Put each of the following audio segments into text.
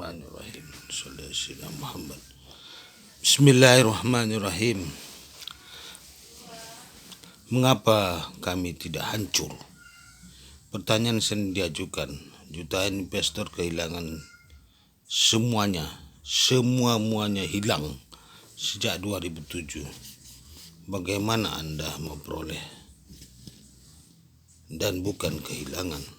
Bismillahirrahmanirrahim. Shalli ala sayyidina Muhammad. Bismillahirrahmanirrahim. Mengapa kami tidak hancur? Pertanyaan sering diajukan. Jutaan investor kehilangan semuanya hilang sejak 2007. Bagaimana Anda memperoleh dan bukan kehilangan?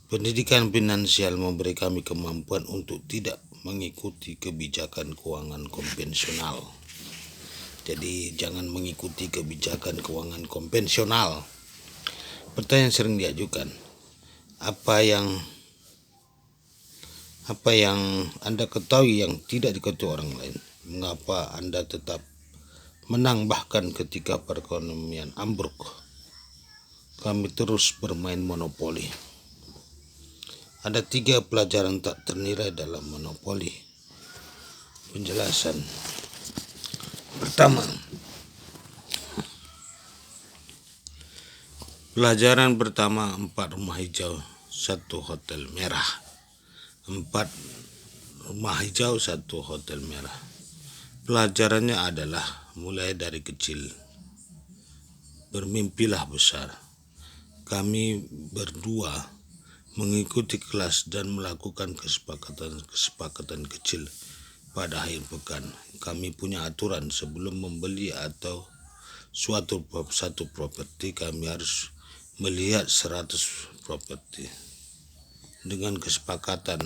Pendidikan finansial memberi kami kemampuan untuk tidak mengikuti kebijakan keuangan konvensional. Jadi jangan mengikuti kebijakan keuangan konvensional. Pertanyaan sering diajukan, apa yang Anda ketahui yang tidak diketahui orang lain? Mengapa Anda tetap menang bahkan ketika perekonomian ambruk? Kami terus bermain monopoli. Ada 3 pelajaran tak ternilai dalam monopoli. Penjelasan. Pertama, pelajaran pertama, 4 rumah hijau, 1 hotel merah. 4 rumah hijau, 1 hotel merah. Pelajarannya adalah mulai dari kecil. Bermimpilah besar. Kami berdua mengikuti kelas dan melakukan kesepakatan kecil pada akhir pekan. Kami punya aturan sebelum membeli atau satu properti, kami harus melihat 100 properti. Dengan kesepakatan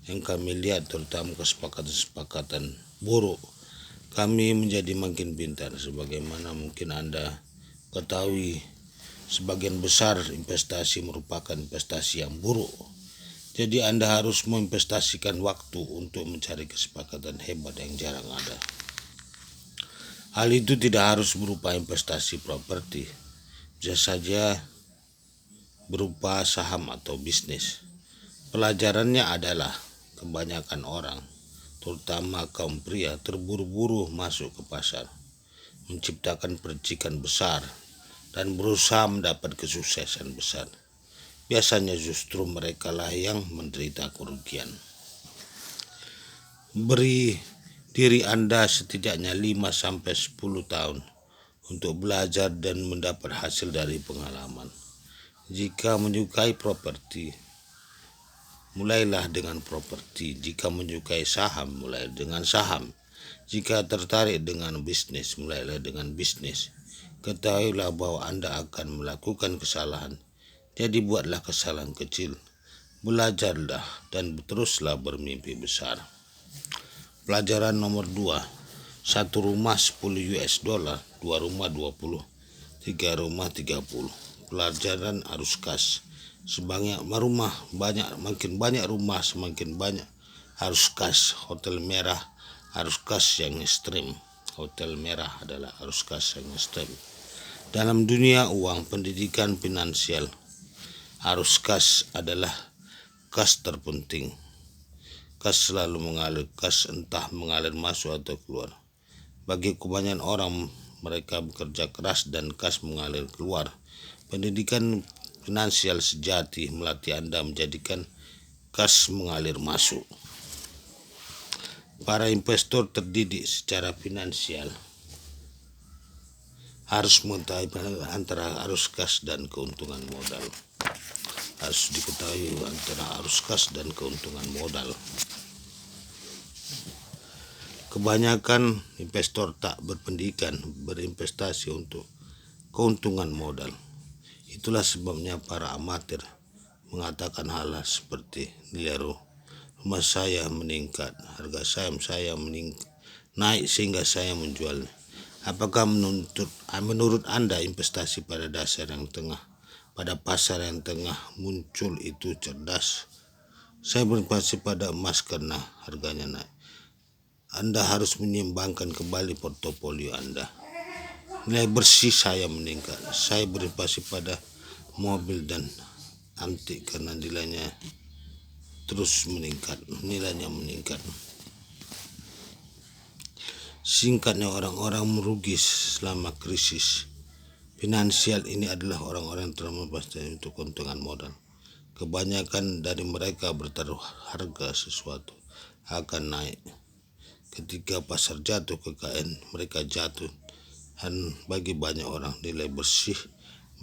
yang kami lihat, terutama kesepakatan buruk, kami menjadi makin pintar. Sebagaimana mungkin Anda ketahui, sebagian besar investasi merupakan investasi yang buruk. Jadi Anda harus menginvestasikan waktu untuk mencari kesepakatan hebat yang jarang ada. Hal itu tidak harus berupa investasi properti, bisa saja berupa saham atau bisnis. Pelajarannya adalah kebanyakan orang, terutama kaum pria, terburu-buru masuk ke pasar, menciptakan percikan besar, dan berusaha mendapat kesuksesan besar. Biasanya justru merekalah yang menderita kerugian. Beri diri Anda setidaknya 5-10 tahun untuk belajar dan mendapat hasil dari pengalaman. Jika menyukai properti, mulailah dengan properti. Jika menyukai saham, mulai dengan saham. Jika tertarik dengan bisnis, mulailah dengan bisnis. Ketahuilah bahwa Anda akan melakukan kesalahan, jadi buatlah kesalahan kecil. Belajarlah dan teruslah bermimpi besar. Pelajaran nomor 2, 1 rumah 10 US dollar, 2 rumah 20, 3 rumah 30. Pelajaran arus kas. Makin banyak rumah, semakin banyak arus kas. Hotel merah, arus kas yang ekstrim. Hotel merah adalah arus kas yang ekstrim. Dalam dunia uang, pendidikan finansial, arus kas adalah kas terpenting. Kas selalu mengalir, kas entah mengalir masuk atau keluar. Bagi kebanyakan orang, mereka bekerja keras dan kas mengalir keluar. Pendidikan finansial sejati melatih Anda menjadikan kas mengalir masuk. Para investor terdidik secara finansial harus mengetahui antara arus kas dan keuntungan modal. Harus diketahui antara arus kas dan keuntungan modal. Kebanyakan investor tak berpendidikan berinvestasi untuk keuntungan modal. Itulah sebabnya para amatir mengatakan hal-hal seperti nilai rumah saya meningkat, harga saham saya naik sehingga saya menjualnya. Apakah menurut Anda investasi pada pasar yang tengah muncul itu cerdas? Saya berinvestasi pada emas karena harganya naik. Anda harus menyeimbangkan kembali portofolio Anda. Nilai bersih saya meningkat. Saya berinvestasi pada mobil dan antik karena nilainya meningkat. Singkatnya, orang-orang merugi selama krisis finansial ini adalah orang-orang yang telah berinvestasi untuk keuntungan modal. Kebanyakan dari mereka bertaruh harga sesuatu akan naik. Ketika pasar jatuh, kekayaan mereka jatuh, dan bagi banyak orang nilai bersih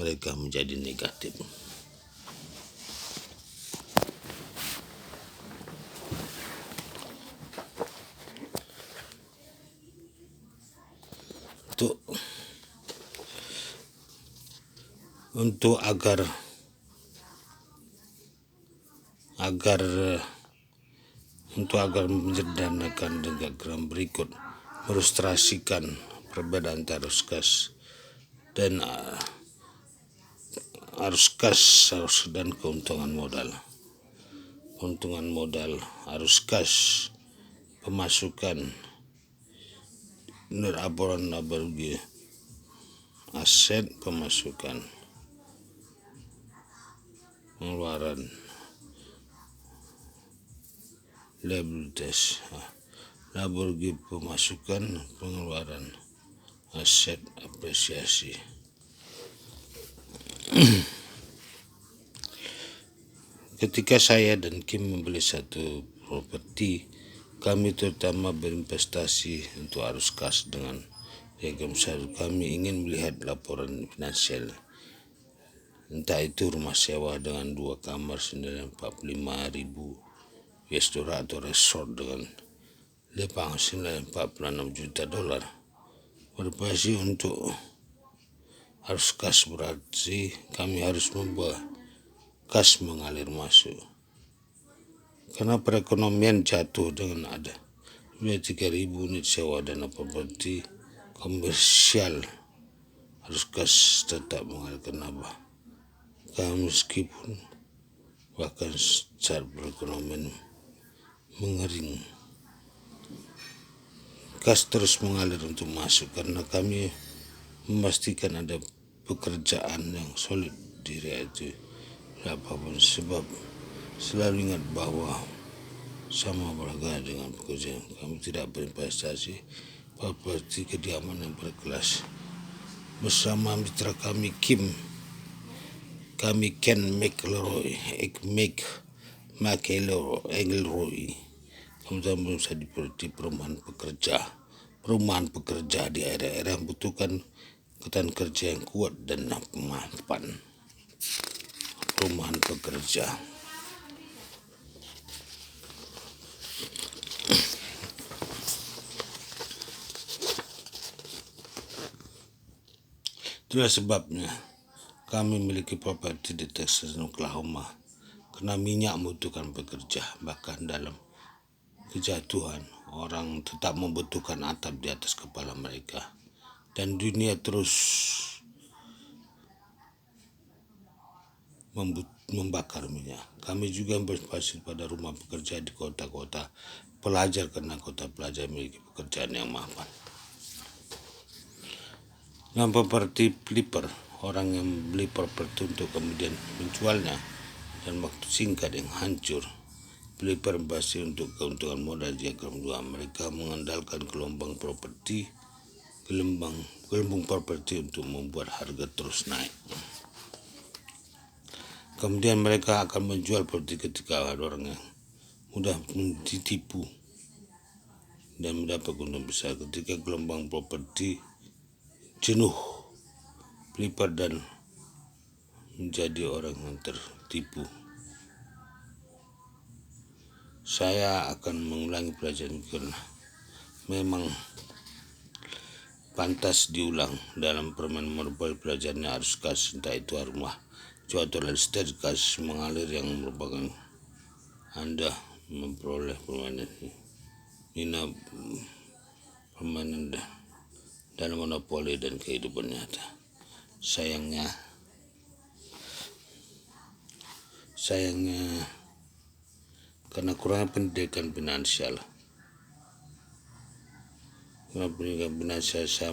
mereka menjadi negatif. Untuk agar menyederhanakan diagram berikut melustrasikan perbedaan antara arus kas dan keuntungan modal. Keuntungan modal arus kas, pemasukan, laporan laba rugi aset, pemasukan, pengeluaran, liabilities, laba rugi, pemasukan, pengeluaran, aset, apresiasi. Ketika saya dan Kim membeli satu properti, kami terutama berinvestasi untuk arus kas dengan diagram besar. Kami ingin melihat laporan finansial, entah itu rumah sewa dengan 2 kamar senilai 45.000 US dollar atau resort dengan lepang senilai 46 juta dolar. Berbasis untuk arus kas berarti kami harus membuat kas mengalir masuk. Karena perekonomian jatuh dengan ada 3.000 unit sewa dana properti komersial, arus kas tetap mengalirkan laba. Meskipun bahkan secara perekonomian mengering, kas terus mengalir untuk masuk karena kami memastikan ada pekerjaan yang solid di daerah itu. Apapun sebab selalu ingat bahwa sama berharga dengan pekerjaan. Kami tidak berinvestasi properti kediaman yang berkelas. Bersama mitra kami Kim, kami Ken McElroy, kami berusaha di perumahan pekerja di daerah yang membutuhkan ketahanan kerja yang kuat dan mapan. Perumahan pekerja. Itulah sebabnya kami memiliki properti di Texas dan Oklahoma, karena minyak membutuhkan pekerja. Bahkan dalam kejatuhan, orang tetap membutuhkan atap di atas kepala mereka, dan dunia terus membakar minyak. Kami juga berinvestasi pada rumah pekerja di kota-kota pelajar karena kota pelajar memiliki pekerjaan yang mapan. Dengan properti flipper, orang yang membeli properti untuk kemudian menjualnya dan waktu singkat yang hancur. Flipper berbasis untuk keuntungan modal diagram 2. Mereka mengandalkan gelombang properti untuk membuat harga terus naik. Kemudian mereka akan menjual properti ketika ada orang yang mudah ditipu dan mendapat keuntungan besar. Ketika gelombang properti jenuh, flipper dan menjadi orang yang tertipu. Saya akan mengulangi pelajaran karena memang pantas diulang. Dalam permainan Monopoly, pelajarannya harus kas, entah itu rumah atau listrik kas mengalir yang merupakan Anda memperoleh permainan dalam monopoli dan kehidupan nyata. Sayangnya karena kurangnya pendidikan finansial, saya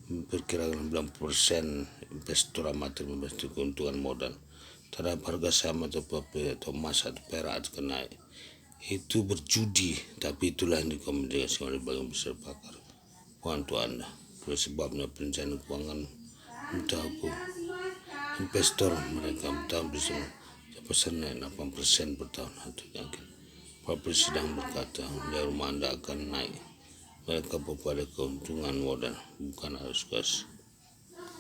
memperkirakan 90% investor amatir memberi keuntungan modal terhadap harga saham atau emas atau perak atau naik. Itu berjudi, tapi itulah yang dikomunikasikan oleh bagian besar pakar untuk Anda. Oleh sebabnya perencanaan keuangan untuk investor mereka bisa persen 8% per tahun atau yakin. Pak Presiden berkata, dari rumah Anda akan naik. Mereka kepada keuntungan modal, bukan arus gas.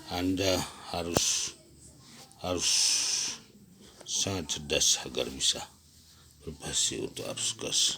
Anda harus sangat cerdas agar bisa berpacu untuk arus gas.